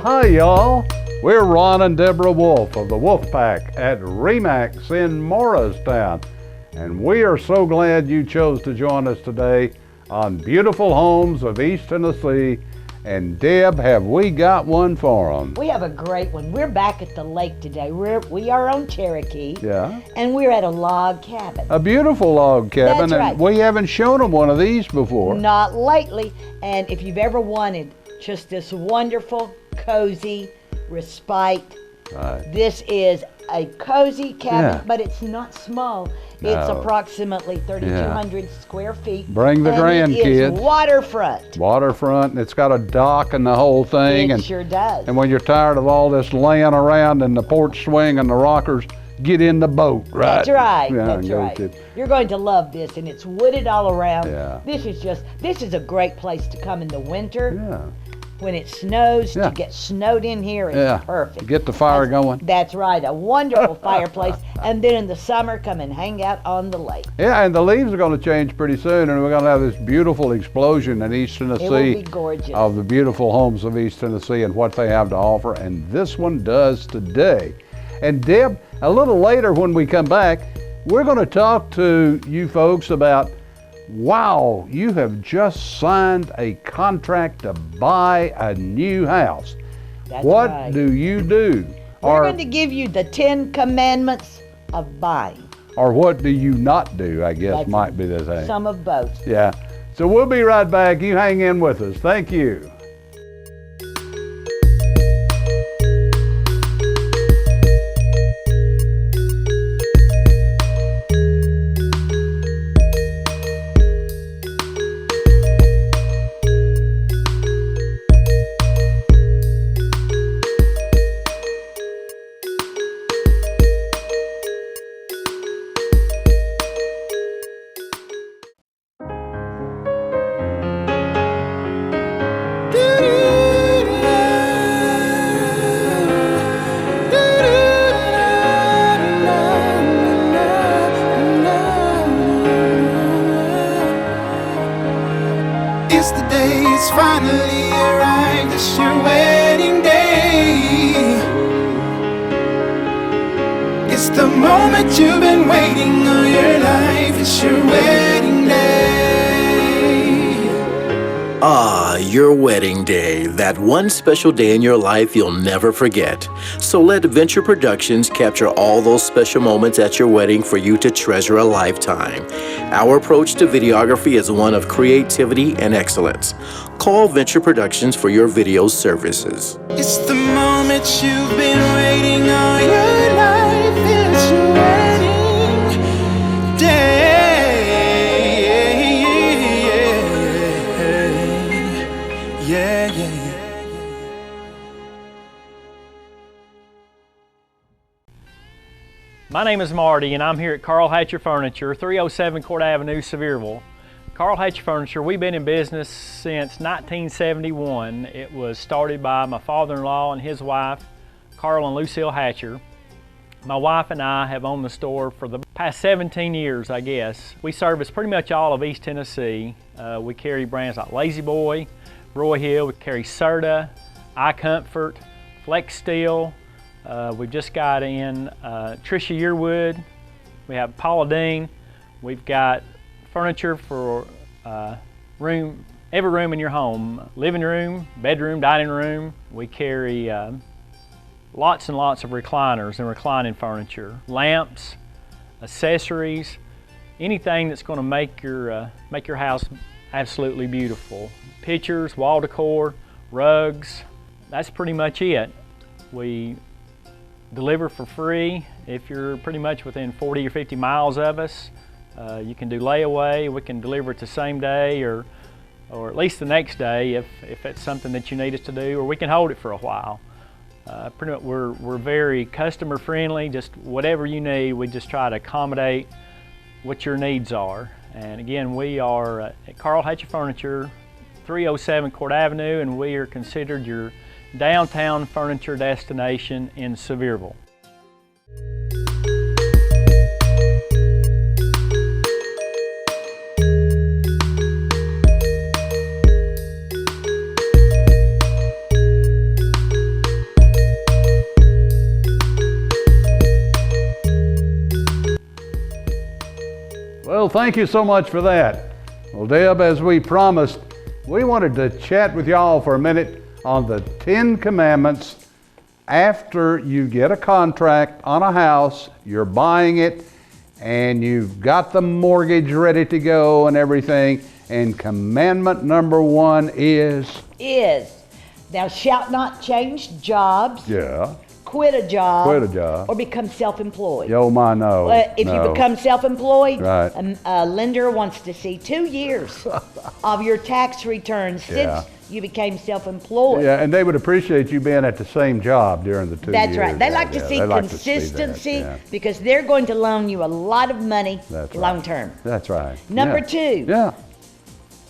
Hi, y'all. We're Ron and Deborah Wolf of the Wolf Pack at Remax in Morristown. And we are so glad you chose to join us today on Beautiful Homes of East Tennessee. And Deb, have we got one for them? We have a great one. We're back at the lake today. We are on Cherokee. Yeah. And we're at a log cabin. A beautiful log cabin. That's right. And we haven't shown them one of these before. Not lately. And if you've ever wanted just this wonderful, cozy respite, this is a cozy cabin, but it's not small. It's approximately 3,200 square feet. Bring the grandkids. It is waterfront. Waterfront, and it's got a dock and the whole thing. It sure does. And when you're tired of all this laying around in the porch swing and the rockers, get in the boat, right? That's right. Yeah, That's right. You're going to love this, and it's wooded all around. Yeah. This is a great place to come in the winter. Yeah. When it snows, to get snowed in here is perfect. Get the fire going. That's right, a wonderful fireplace. And then in the summer, come and hang out on the lake. Yeah, and the leaves are going to change pretty soon, and we're going to have this beautiful explosion in East Tennessee. It will be gorgeous. Of the beautiful homes of East Tennessee and what they have to offer, and this one does today. And Deb, a little later when we come back, we're going to talk to you folks about, wow, you have just signed a contract to buy a new house. That's what right. do you do? We're going to give you the 10 commandments of buying. Or what do you not do, I guess might be the thing. Some of both. Yeah. So we'll be right back. You hang in with us. Thank you. It's finally arrived, it's your wedding day. It's the moment you've been waiting all your life, it's your wedding day. Ah, your wedding day, that one special day in your life you'll never forget. So let Venture Productions capture all those special moments at your wedding for you to treasure a lifetime. Our approach to videography is one of creativity and excellence. Call Venture Productions for your video services. It's the moment you've been waiting all your life, it's your wedding day. Yeah. My name is Marty, and I'm here at Carl Hatcher Furniture, 307 Court Avenue, Sevierville. Carl Hatcher Furniture, we've been in business since 1971. It was started by my father-in-law and his wife, Carl and Lucille Hatcher. My wife and I have owned the store for the past 17 years, I guess. We service pretty much all of East Tennessee. We carry brands like Lazy Boy, Roy Hill, we carry Serta, iComfort, Flex Steel. We've just got in Tricia Yearwood. We have Paula Deen. We've got furniture for every room in your home. Living room, bedroom, dining room. We carry lots and lots of recliners and reclining furniture. Lamps, accessories, anything that's going to make your house absolutely beautiful. Pictures, wall decor, rugs. That's pretty much it. We deliver for free if you're pretty much within 40 or 50 miles of us. You can do layaway. We can deliver it the same day or at least the next day if it's something that you need us to do, or we can hold it for a while. Pretty much we're very customer friendly. Just whatever you need, we just try to accommodate what your needs are. And again, we are at Carl Hatcher Furniture, 307 Court Avenue, and we are considered your downtown furniture destination in Sevierville. thank you so much for that. Well, Deb, as we promised, we wanted to chat with y'all for a minute on the 10 Commandments after you get a contract on a house, you're buying it, and you've got the mortgage ready to go and everything. And commandment number 1 is? Thou shalt not change jobs. Yeah. Quit a job. Quit a job. Or become self-employed. Yo, my no. If you become self-employed, right. a lender wants to see 2 years of your tax returns since you became self-employed. Yeah, and they would appreciate you being at the same job during the 2 years. That's right. They like to see consistency because they're going to loan you a lot of money long term. That's right. Number 2. Yeah.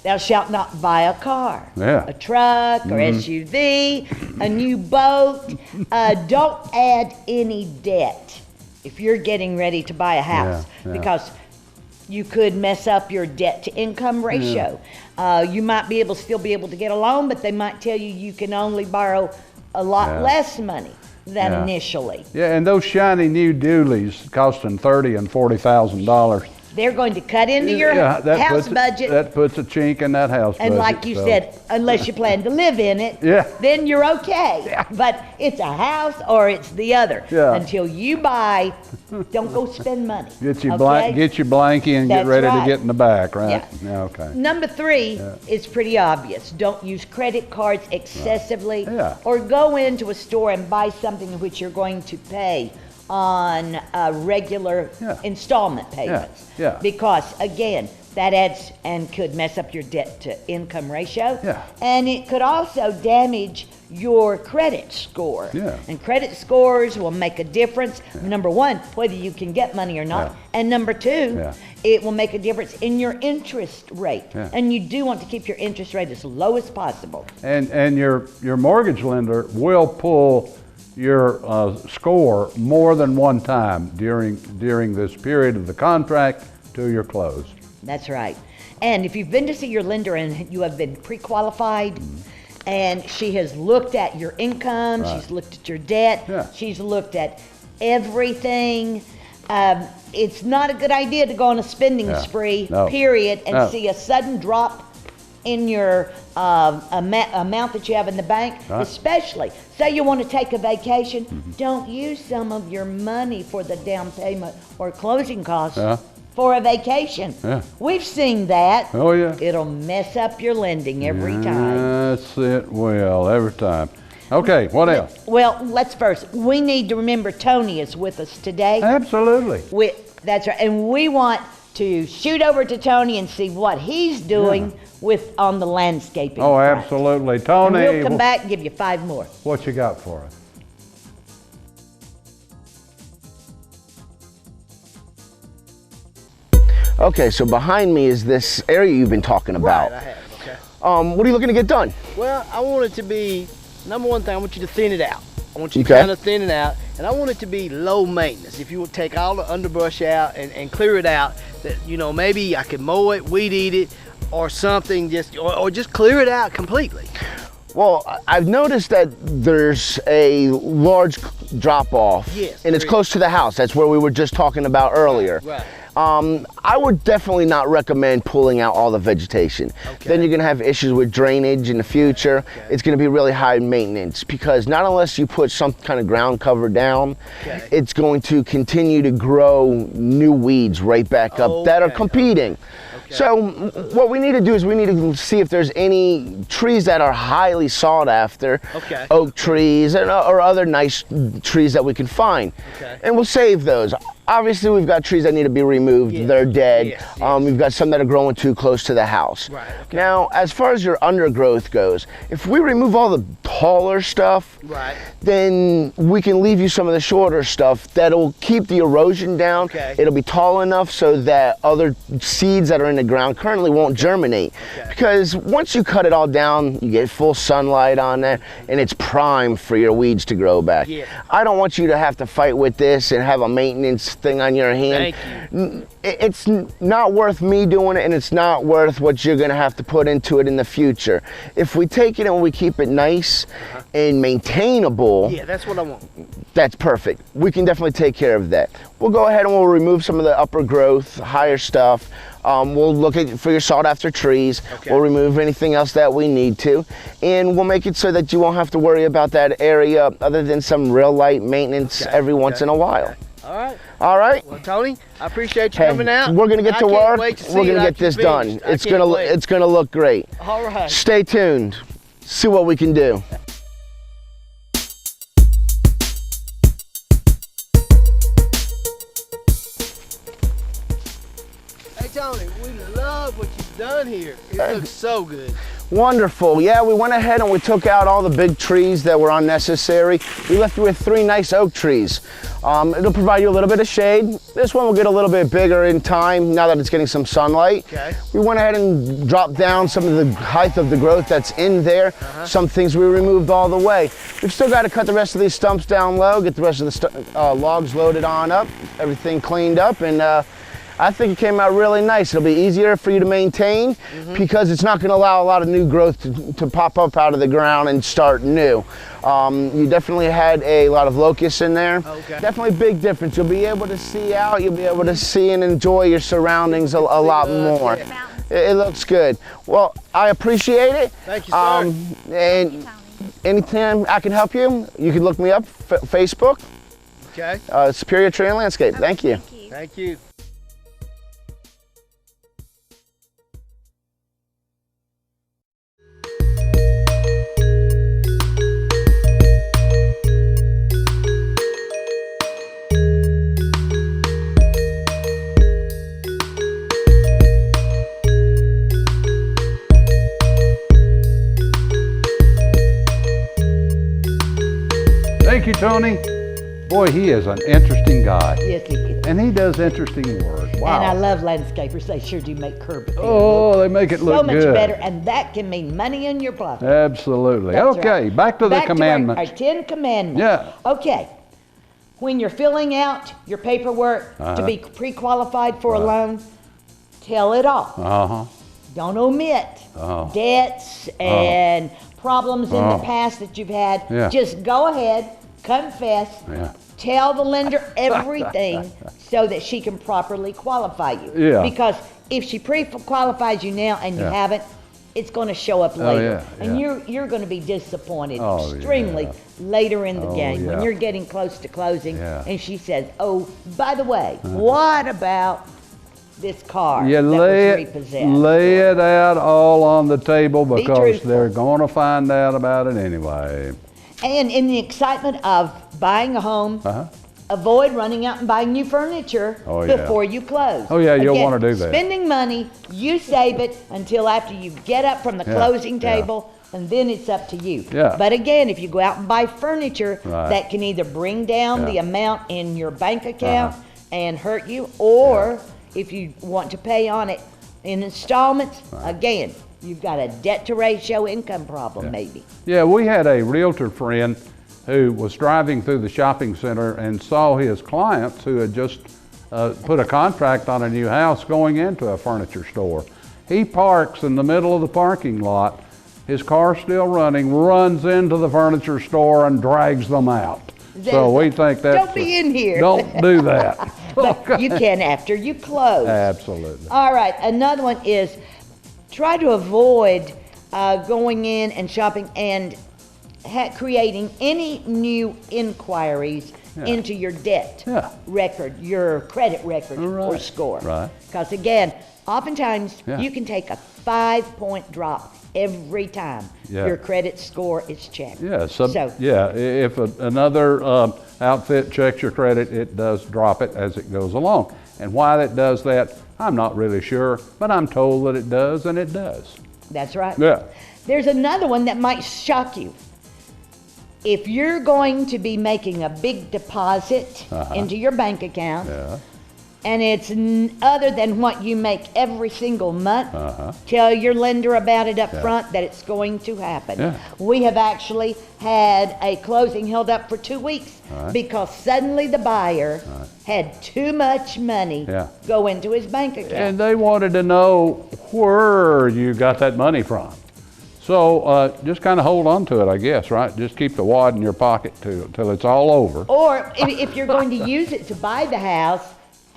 Thou shalt not buy a car, a truck or SUV, a new boat. Don't add any debt if you're getting ready to buy a house because you could mess up your debt to income ratio. You might still be able to get a loan, but they might tell you can only borrow a lot less money than initially. Yeah, and those shiny new dualies costing $30,000 and $40,000. They're going to cut into your house budget. That puts a chink in that house budget. And like you said, unless you plan to live in it, then you're okay. Yeah. But it's a house or it's the other. Yeah. Until you buy, don't go spend money. Get your blankie and get ready to get in the back, right? Yeah. Okay. Number 3 is pretty obvious. Don't use credit cards excessively or go into a store and buy something which you're going to pay on regular installment payments. Because again, that adds and could mess up your debt to income ratio. And it could also damage your credit score. And credit scores will make a difference. Number 1, whether you can get money or not. And number 2, it will make a difference in your interest rate. And you do want to keep your interest rate as low as possible. And your mortgage lender will pull your score more than one time during this period of the contract till you're closed. That's right. And if you've been to see your lender and you have been pre-qualified and she has looked at your income, she's looked at your debt, she's looked at everything, it's not a good idea to go on a spending spree, period, and see a sudden drop in your amount that you have in the bank, especially. Say you want to take a vacation, don't use some of your money for the down payment or closing costs for a vacation. We've seen that. Oh, yeah. It'll mess up your lending every time. Yes, it will, every time. Okay, what else? Well, we need to remember Tony is with us today. Absolutely. That's right, and we want to shoot over to Tony and see what he's doing on the landscaping front. Absolutely. Tony, and we'll come back and give you 5 more. What you got for us? Okay, so behind me is this area you've been talking about. Right, I have, okay. What are you looking to get done? Well, I want it to be, number one thing, I want you to thin it out. I want you to kind of thin it out, and I want it to be low maintenance. If you would take all the underbrush out and clear it out, that, you know, maybe I could mow it, weed eat it, or something, or just clear it out completely. Well, I've noticed that there's a large drop off, and it's close to the house. That's where we were just talking about earlier. Right. I would definitely not recommend pulling out all the vegetation. Then you're gonna have issues with drainage in the future. It's gonna be really high maintenance because not unless you put some kind of ground cover down, it's going to continue to grow new weeds right back up that are competing. So what we need to do is we need to see if there's any trees that are highly sought after, oak trees or other nice trees that we can find, and we'll save those. Obviously, we've got trees that need to be removed. They're dead. We've got some that are growing too close to the house. Now, as far as your undergrowth goes, if we remove all the taller stuff, then we can leave you some of the shorter stuff that'll keep the erosion down. It'll be tall enough so that other seeds that are in the ground currently won't germinate. Because once you cut it all down, you get full sunlight on there, and it's prime for your weeds to grow back. I don't want you to have to fight with this and have a maintenance thing on your hand. Thank you. It's not worth me doing it, and it's not worth what you're gonna have to put into it in the future. If we take it and we keep it nice and maintainable, Yeah, that's what I want. that's perfect. We can definitely take care of that. We'll go ahead and we'll remove some of the upper growth, higher stuff. We'll look for your sought after trees. Okay. We'll remove anything else that we need to. And we'll make it so that you won't have to worry about that area other than some real light maintenance every once in a while. All right. All right? Well, Tony, I appreciate you Hey, coming out. we're gonna get I to can't work. wait to see We're it gonna get after this you done. finish. It's gonna look great. All right. Stay tuned. See what we can do. Hey, Tony, we love what you've done here. It looks so good. Wonderful. Yeah, we went ahead and we took out all the big trees that were unnecessary. We left you with 3 nice oak trees. It'll provide you a little bit of shade. This one will get a little bit bigger in time now that it's getting some sunlight. Okay. We went ahead and dropped down some of the height of the growth that's in there. Some things we removed all the way. We've still got to cut the rest of these stumps down low, get the rest of the logs loaded on up, everything cleaned up, and I think it came out really nice. It'll be easier for you to maintain because it's not going to allow a lot of new growth to pop up out of the ground and start new. You definitely had a lot of locusts in there. Okay. Definitely a big difference. You'll be able to see out, you'll be able to see and enjoy your surroundings a lot more. It looks good. Well, I appreciate it. Thank you, sir. And anytime I can help you, you can look me up, Facebook, Okay. Superior Tree and Landscape. Thank you. Thank you. Thank you, Tony. Boy, he is an interesting guy. Yes, he is. And he does interesting work. Wow. And I love landscapers. They sure do make curb appeal Oh, they make it so look much good. better, and that can mean money in your pocket. Absolutely. That's Okay, right. back to the Back commandments. our 10 commandments. Yeah. Okay. When you're filling out your paperwork to be pre-qualified for a loan, tell it all. Uh-huh. Don't omit debts and problems in the past that you've had. Yeah. Just go ahead, confess, Yeah. tell the lender everything so that she can properly qualify you. Yeah. Because if she pre-qualifies you now and you Yeah. haven't, it's going to show up Oh, later. yeah, And yeah. you're going to be disappointed Oh, extremely yeah. later in the Oh, game when yeah. you're getting close to closing Yeah. and she says, oh, by the way, what about this car You that lay was it, repossessed? lay it out all on the table because truthful. they're going to find out about it anyway. And in the excitement of buying a home, avoid running out and buying new furniture Oh, yeah. before you close. Oh, yeah, you'll Again, wanna do that. Spending money, you save it until after you get up from the Yeah, closing yeah. table, and then it's up to you. Yeah. But again, if you go out and buy furniture, Right. that can either bring down Yeah. the amount in your bank account and hurt you, or if you want to pay on it in installments, again, you've got a debt to ratio income problem maybe. Yeah, we had a realtor friend who was driving through the shopping center and saw his clients who had just put a contract on a new house going into a furniture store. He parks in the middle of the parking lot, his car's still running, runs into the furniture store and drags them out. So we think that's... Don't be in here. Don't do that. But you can after you close. Absolutely. All right, another one is try to avoid going in and shopping and creating any new inquiries into your debt record, your credit record or score. Right. Because again, oftentimes Yeah. you can take a 5-point drop every time your credit score is checked. Yeah, So if another outfit checks your credit, it does drop it as it goes along. And why it does that, I'm not really sure, but I'm told that it does, and it does. that's right. Yeah. There's another one that might shock you. If you're going to be making a big deposit into your bank account, and it's other than what you make every single month, tell your lender about it up front that it's going to happen. Yeah. We have actually had a closing held up for 2 weeks because suddenly the buyer had too much money go into his bank account. And they wanted to know where you got that money from. So just kind of hold on to it, I guess, right? Just keep the wad in your pocket till it's all over. Or if you're going to use it to buy the house,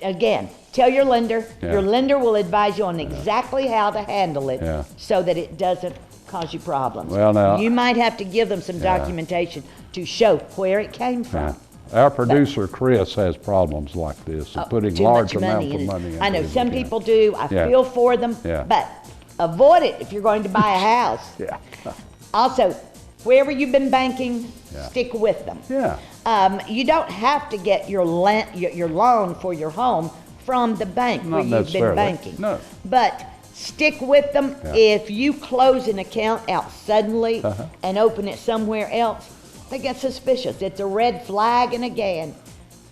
again, tell your lender. Your lender will advise you on exactly how to handle it so that it doesn't cause you problems. Well, now, you might have to give them some documentation to show where it came from. Our producer, Chris, has problems like this, of putting large amounts of money into I know his some account. people do. I feel for them. But avoid it if you're going to buy a house. Also, wherever you've been banking, stick with them. You don't have to get your loan for your home from the bank where you've been banking. No. But stick with them. If you close an account out suddenly and open it somewhere else, they get suspicious. It's a red flag, and again,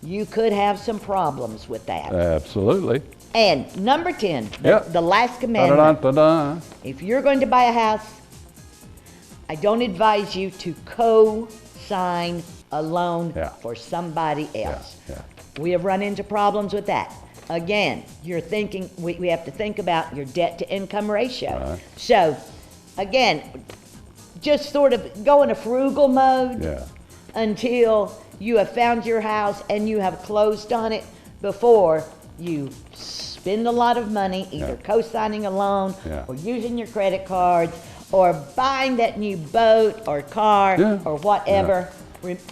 you could have some problems with that. Absolutely. And number 10, the last commandment. Da-da-da-da-da. If you're going to buy a house, I don't advise you to co-sign a loan for somebody else. We have run into problems with that. Again, you're thinking, we have to think about your debt to income ratio. So, again, just sort of go in a frugal mode until you have found your house and you have closed on it before you spend a lot of money either co-signing a loan or using your credit cards or buying that new boat or car or whatever.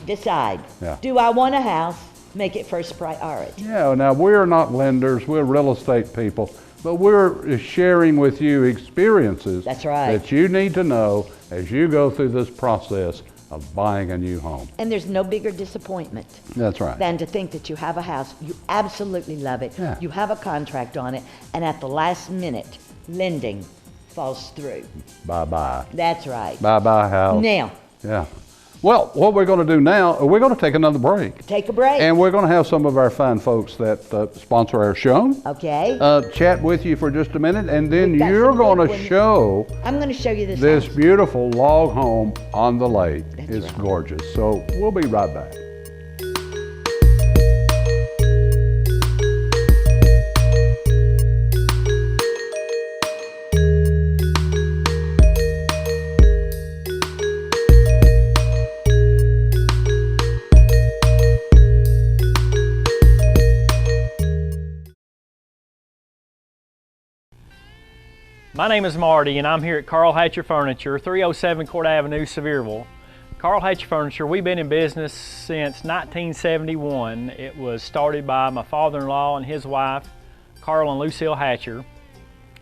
Decide, do I want a house? Make it first priority. Now we're not lenders, we're real estate people, but we're sharing with you experiences that you need to know as you go through this process of buying a new home. And there's no bigger disappointment than to think that you have a house, you absolutely love it, you have a contract on it, and at the last minute, lending falls through. Bye-bye. That's right. Bye-bye house. Now. Well, what we're going to do now, we're going to take another break. Take a break. And we're going to have some of our fine folks that sponsor our show. Okay. Chat with you for just a minute, and then you're going to show. I'm going to show you this house. Beautiful log home on the lake. It's gorgeous. So we'll be right back. My name is Marty, and I'm here at Carl Hatcher Furniture, 307 Court Avenue, Sevierville. Carl Hatcher Furniture, we've been in business since 1971. It was started by my father-in-law and his wife, Carl and Lucille Hatcher.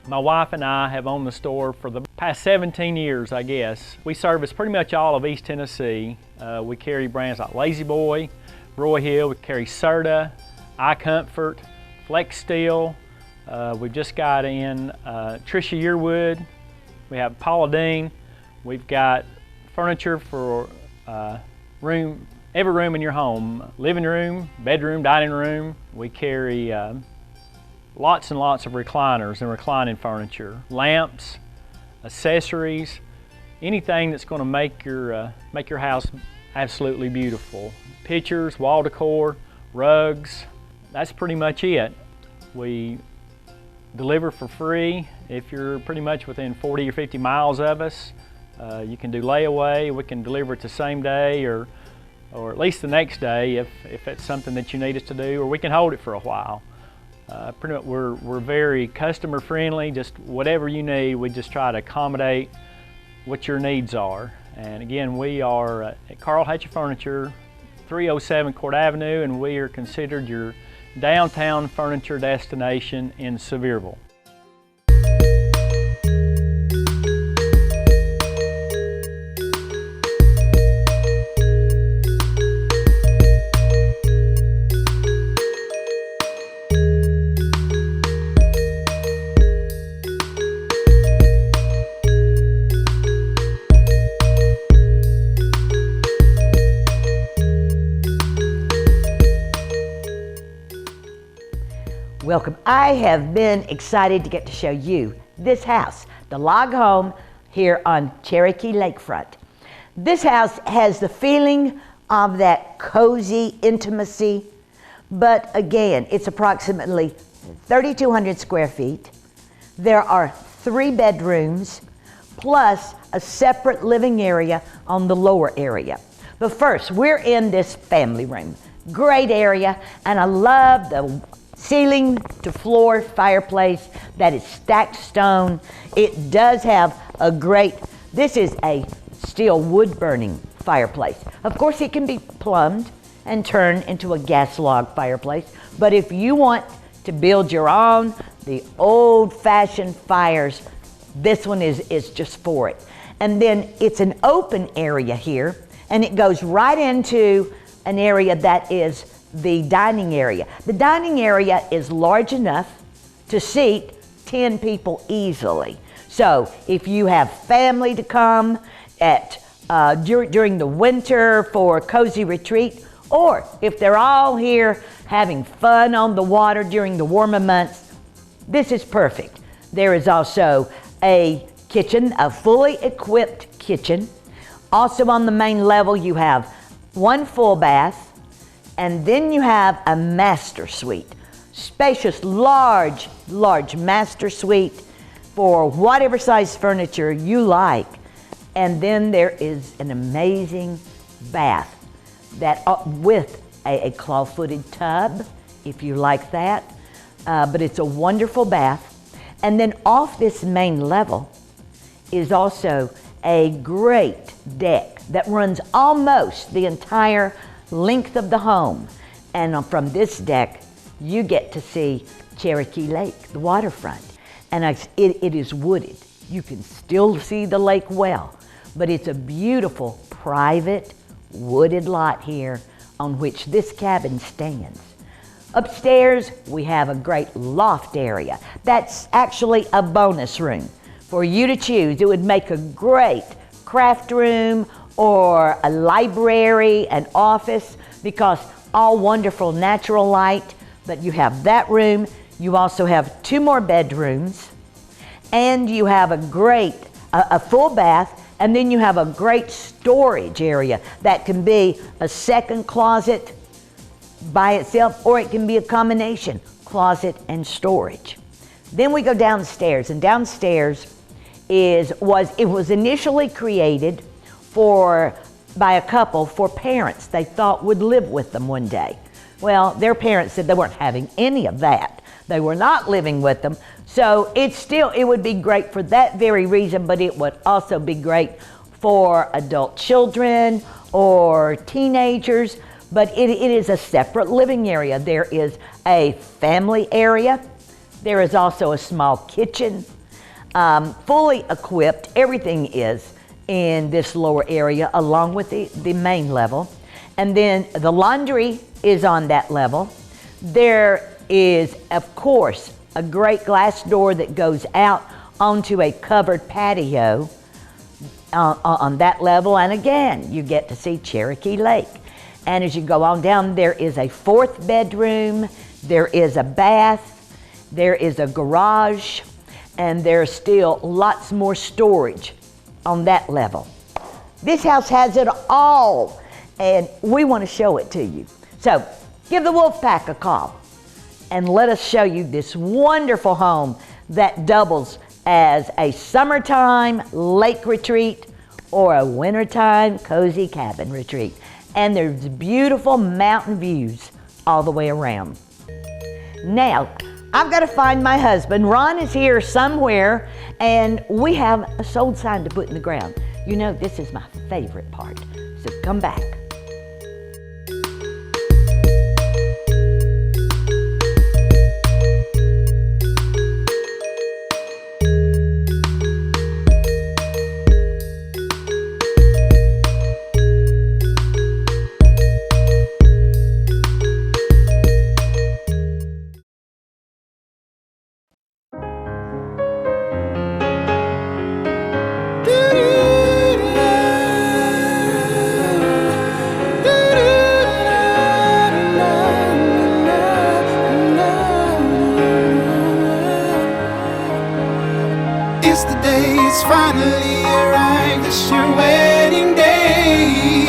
My wife and I have owned the store for the past 17 years, I guess. We service pretty much all of East Tennessee. We carry brands like Lazy Boy, Roy Hill, we carry Serta, iComfort, Flex Steel. We've just got in Tricia Yearwood. We have Paula Deen. We've got furniture for every room in your home. Living room, bedroom, dining room. We carry lots and lots of recliners and reclining furniture. Lamps, accessories, anything that's going to make your house absolutely beautiful. Pictures, wall decor, rugs. That's pretty much it. We deliver for free if you're pretty much within 40 or 50 miles of us. You can do layaway. We can deliver it the same day or at least the next day if it's something that you need us to do, or we can hold it for a while. Pretty much we're very customer friendly. Just whatever you need, we just try to accommodate what your needs are. And again, we are at Carl Hatcher Furniture, 307 Court Avenue, and we are considered your downtown furniture destination in Sevierville. Welcome. I have been excited to get to show you this house, the log home here on Cherokee Lakefront. This house has the feeling of that cozy intimacy, But again, it's approximately 3,200 square feet. There are 3 bedrooms plus a separate living area on the lower area. But first, we're in this family room. Great area, and I love the ceiling to floor fireplace that is stacked stone. It does have a great, this is a steel wood burning fireplace. Of course, it can be plumbed and turned into a gas log fireplace, but if you want to build your own, the old-fashioned fires, this one is just for it. And then it's an open area here, and it goes right into an area that is the dining area. The dining area is large enough to seat 10 people easily. So if you have family to come during the winter for a cozy retreat, or if they're all here having fun on the water during the warmer months, this is perfect. There is also a kitchen, a fully equipped kitchen. Also on the main level, you have 1 full bath, and then you have a master suite. Spacious, large master suite for whatever size furniture you like. And then there is an amazing bath that with a claw-footed tub, if you like that. But it's a wonderful bath. And then off this main level is also a great deck that runs almost the entire length of the home. And from this deck, you get to see Cherokee Lake, the waterfront. And it is wooded. You can still see the lake well, but it's a beautiful private wooded lot here on which this cabin stands. Upstairs, we have a great loft area. That's actually a bonus room for you to choose. It would make a great craft room or a library, an office, because all wonderful natural light. But you have that room. You also have 2 more bedrooms, and you have a full bath, and then you have a great storage area that can be a second closet by itself, or it can be a combination, closet and storage. Then we go downstairs, and downstairs it was initially created by a couple for parents they thought would live with them one day. Well, their parents said they weren't having any of that. They were not living with them. So it would be great for that very reason, but it would also be great for adult children or teenagers. But it is a separate living area. There is a family area. There is also a small kitchen, fully equipped. Everything is in this lower area along with the main level. And then the laundry is on that level. There is, of course, a great glass door that goes out onto a covered patio on that level. And again, you get to see Cherokee Lake. And as you go on down, there is a 4th bedroom, there is a bath, there is a garage, and there's still lots more storage on that level. This house has it all, and we want to show it to you. So give the Wolfpack a call and let us show you this wonderful home that doubles as a summertime lake retreat or a wintertime cozy cabin retreat. And there's beautiful mountain views all the way around. Now, I've got to find my husband. Ron is here somewhere, and we have a sold sign to put in the ground. You know, this is my favorite part, so come back. It's the day, it's finally arrived, it's your wedding day.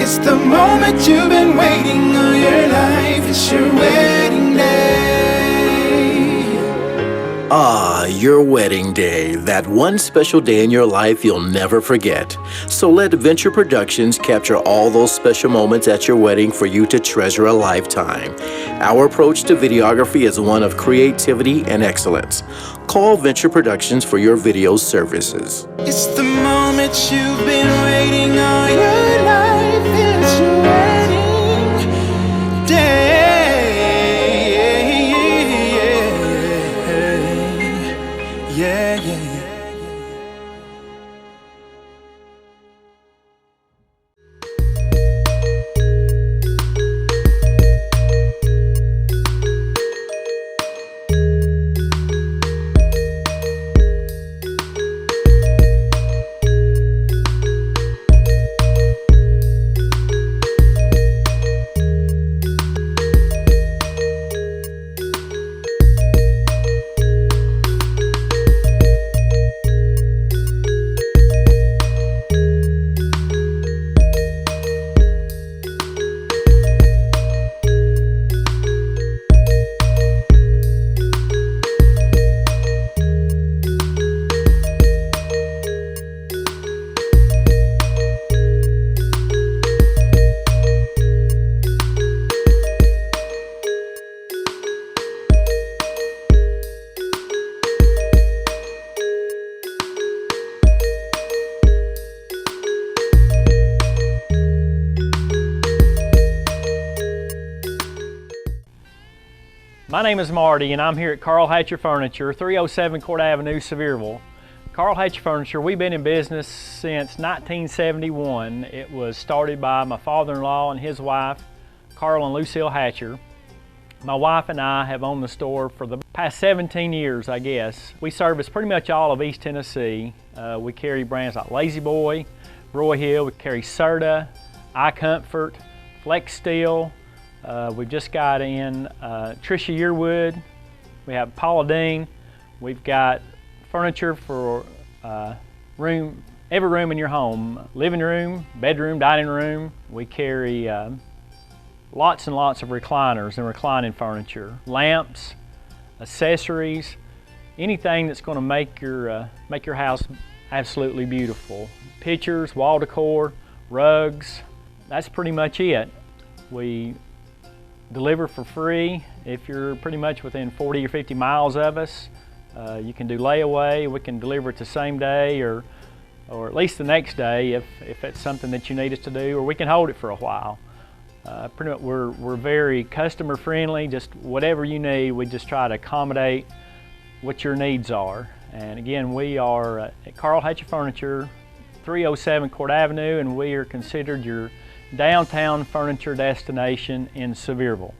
It's It's the moment you've been waiting all your life. It's your wedding day. Ah, your wedding day, that one special day in your life you'll never forget. So let Venture Productions capture all those special moments at your wedding for you to treasure a lifetime. Our approach to videography is one of creativity and excellence. Call Venture Productions for your video services. It's the moment you've been waiting all your life. It's your wedding day. Yeah, yeah, yeah. My name is Marty and I'm here at Carl Hatcher Furniture, 307 Court Avenue, Sevierville. Carl Hatcher Furniture, we've been in business since 1971. It was started by my father-in-law and his wife, Carl and Lucille Hatcher. My wife and I have owned the store for the past 17 years, I guess. We service pretty much all of East Tennessee. We carry brands like La-Z-Boy, Broyhill, we carry Serta, iComfort, Flex Steel. We've just got in Tricia Yearwood. We have Paula Deen. We've got furniture for every room in your home. Living room, bedroom, dining room. We carry lots and lots of recliners and reclining furniture. Lamps, accessories, anything that's going to make your house absolutely beautiful. Pictures, wall decor, rugs. That's pretty much it. We deliver for free if you're pretty much within 40 or 50 miles of us. You can do layaway. We can deliver it the same day or at least the next day if it's something that you need us to do, or we can hold it for a while. Pretty much we're very customer friendly. Just whatever you need, we just try to accommodate what your needs are. And again, we are at Carl Hatcher Furniture, 307 Court Avenue, and we are considered your downtown furniture destination in Sevierville.